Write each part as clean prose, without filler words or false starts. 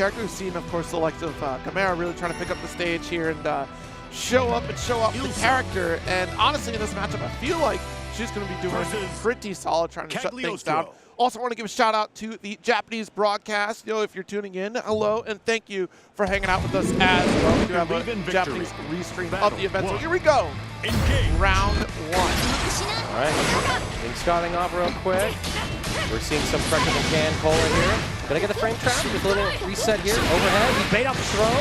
character. We've seen, of course, the likes of Chimera really trying to pick up the stage here and show up the character. And honestly, in this matchup, I feel like she's going to be doing pretty solid trying to shut things down. Also, want to give a shout out to the Japanese broadcast. If you're tuning in, hello, and thank you for hanging out with us as well. We do have a Japanese restream of the event. So here we go. Round 1. All right, things starting off real quick. We're seeing some pressure from CanCola here. Gonna get the frame trap, just a little reset here, overhead. We bait out the throw,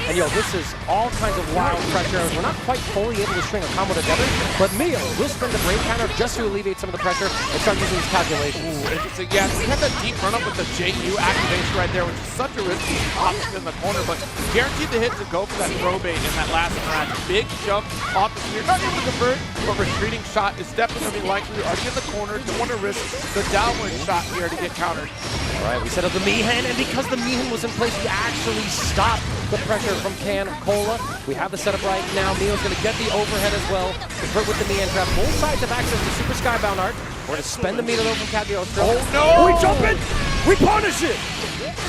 and this is all kinds of wild pressure. We're not quite fully able to string a combo together, but Miyo will spin the brave counter just to alleviate some of the pressure and start using these calculations. Ooh, interesting. Yeah, we had that deep run up with the JU activation right there, which is such a risky option in the corner, but guaranteed the hit to go for that throw bait in that last interaction. Big jump off the spear, not able to convert, but retreating shot is definitely going to be likely. Already in the corner, don't want to risk the downward shot here to get countered. All right, we set up the Mihen, and because the Mihen was in place, we actually stopped the pressure from CanCola. We have the setup right now. Miyo's going to get the overhead as well. Convert with the Mihen trap. Both sides have access to Super Skybound Art. We're going to spend the meter though from Cagliostro. Oh no! We jump it! We punish it!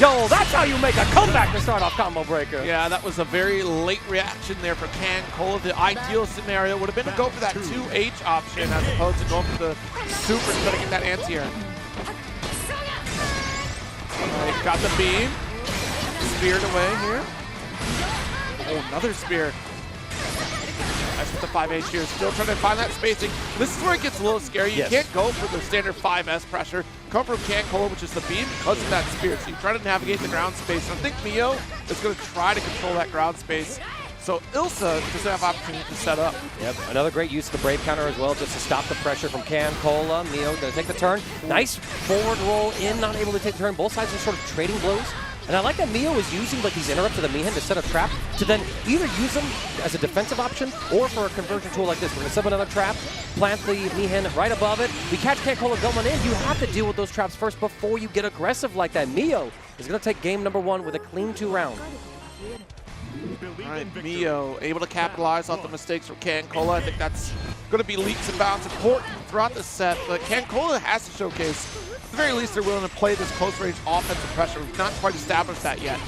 Yo, that's how you make a comeback to start off Combo Breaker. Yeah, that was a very late reaction there for CanCola. The ideal scenario would have been to go for that 2H option as opposed to going for the super instead of getting that anti-air. Got the beam. Speared away here. Oh, another spear. Nice with the 5H here. Still trying to find that spacing. This is where it gets a little scary. You can't go for the standard 5S pressure. Come from CanCola, which is the beam, because of that spear. So you try to navigate the ground space. And I think Miyo is going to try to control that ground space. So Ilsa doesn't have opportunity to set up. Yep, another great use of the Brave counter as well, just to stop the pressure from CanCola. Miyo going to take the turn. Nice forward roll in, not able to take the turn. Both sides are sort of trading blows. And I like that Miyo is using these interrupts of the Mihen to set a trap to then either use them as a defensive option or for a conversion tool like this. We're going to set another trap, plant the Mihen right above it. We catch CanCola going in. You have to deal with those traps first before you get aggressive like that. Miyo is going to take game number 1 with a clean 2 round. All right, Miyo able to capitalize off the mistakes from CanCola. I think that's going to be leaps and bounds important throughout the set, but CanCola has to showcase, at the very least, they're willing to play this close-range offensive pressure. We've not quite established that yet.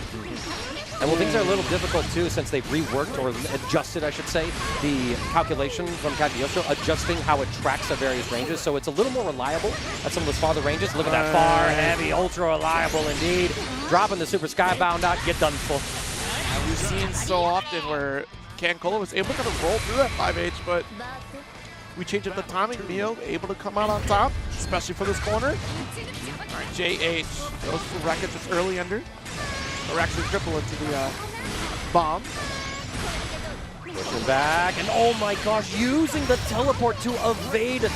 And things are a little difficult too, since they've reworked or adjusted, I should say, the calculation from Cagliostro, adjusting how it tracks at various ranges. So it's a little more reliable at some of those farther ranges. Look at that far, heavy, ultra reliable indeed. Dropping the Super Skybound out, get done for. We've seen so often where CanCola was able to kind of roll through that 5H, but we changed up the timing. Miyo able to come out on top, especially for this corner. All right, JH goes for Wreckage just early under. Or actually triple into the bomb. Pushing back, and oh my gosh, using the teleport to evade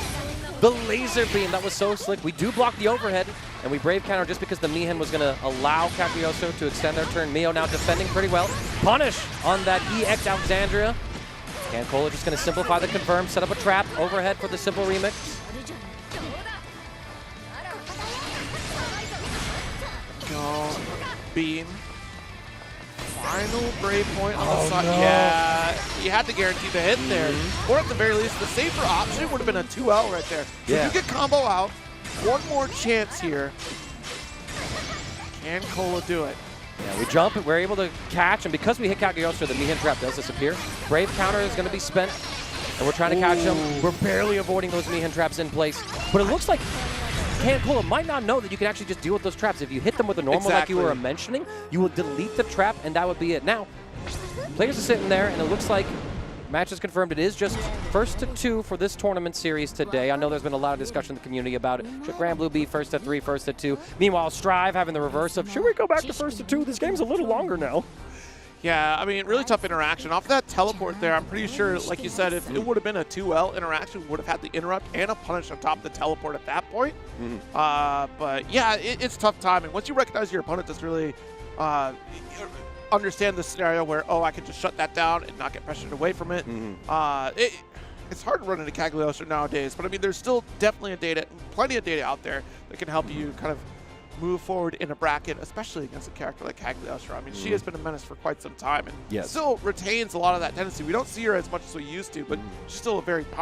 the laser beam. That was so slick. We do block the overhead, and we brave counter just because the Mihen was going to allow Cagliostro to extend their turn. Miyo now defending pretty well. Punish on that EX Alexandria. CanCola just going to simplify the confirm, set up a trap overhead for the simple remix. Go. Beam. Final brave point on the side. No. Yeah, you had to guarantee the hit there. Or at the very least, the safer option would have been a 2L right there. So if you get combo out, one more chance here. CanCola do it? Yeah, we jump, we're able to catch, and because we hit Cagliostro, the Mihen trap does disappear. Brave counter is going to be spent, and we're trying to catch him. We're barely avoiding those Mihen traps in place. But it looks like CanCola might not know that you can actually just deal with those traps. If you hit them with a normal like you were mentioning, you will delete the trap, and that would be it. Now, players are sitting there, and it looks like match is confirmed. It is just first to 2 for this tournament series today. I know there's been a lot of discussion in the community about it. Should Granblue be first to 3, first to 2? Meanwhile, Strive having the reverse of, should we go back to first to 2? This game's a little longer now. Yeah, I mean, really tough interaction. Off that teleport there, I'm pretty sure, like you said, if it would have been a 2L interaction, we would have had the interrupt and a punish on top of the teleport at that point. But yeah, it's tough timing. Once you recognize your opponent doesn't really understand the scenario where, oh, I can just shut that down and not get pressured away from it. It's hard to run into Cagliostro nowadays, but I mean, there's still definitely plenty of data out there that can help you kind of move forward in a bracket, especially against a character like Cagliostro. I mean, she has been a menace for quite some time and still retains a lot of that tendency. We don't see her as much as we used to, but she's still a very powerful